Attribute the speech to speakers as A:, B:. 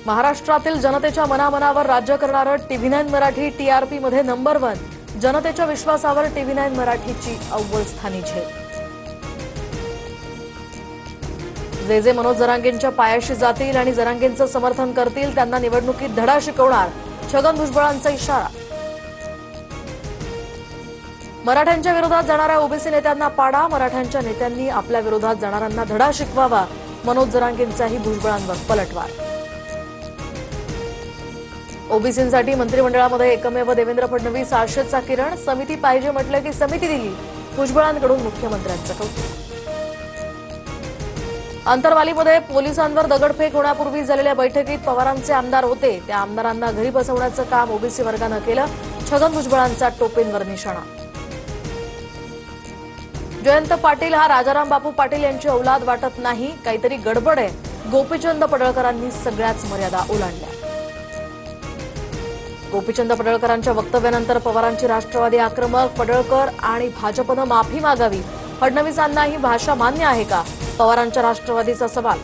A: महाराष्ट्रातील जनतेच्या मनामनावर राज्य करणारं TV9 मराठी TRP मध्ये नंबर 1. जनतेच्या विश्वासावर TV9 मराठीची अव्वल स्थानी झेप. जे मनोज जरांगेंच्या पायाशी जातील आणि जरांगेंचं समर्थन करतील त्यांना निवडणुकीत धडा शिकवणार, छगन भुजबळांचा इशारा. मराठ्यांच्या विरोधात जाणाऱ्या ओबीसी नेत्यांना पाडा, मराठ्यांच्या नेत्यांनी आपल्या विरोधात जाणाऱ्यांना धडा शिकवावा, मनोज जरांगेंचाही भुजबळांवर पलटवार. ओबीसींसाठी मंत्रिमंडळामध्ये एकमेव देवेंद्र फडणवीस आशेचा किरण, समिती पाहिजे म्हटलं की समिती दिली, भुजबळांकडून मुख्यमंत्र्यांचं कौतुक. अंतरवालीमध्ये पोलिसांवर दगडफेक होण्यापूर्वी झालेल्या बैठकीत पवारांचे आमदार होते, त्या आमदारांना घरी बसवण्याचं काम ओबीसी वर्गानं केलं, छगन भुजबळांचा टोपेंवर निशाणा. जयंत पाटील हा राजाराम बापू पाटील यांची औलाद वाटत नाही, काहीतरी गडबड आहे, गोपीचंद पडळकरांनी सगळ्याच मर्यादा ओलांडल्या. गोपीचंद पडळकरांच्या वक्तव्यानंतर पवारांची राष्ट्रवादी आक्रमक, पडळकर आणि भाजपनं माफी मागावी, फडणवीसांना ही भाषा मान्य आहे का, पवारांच्या राष्ट्रवादीचा सवाल.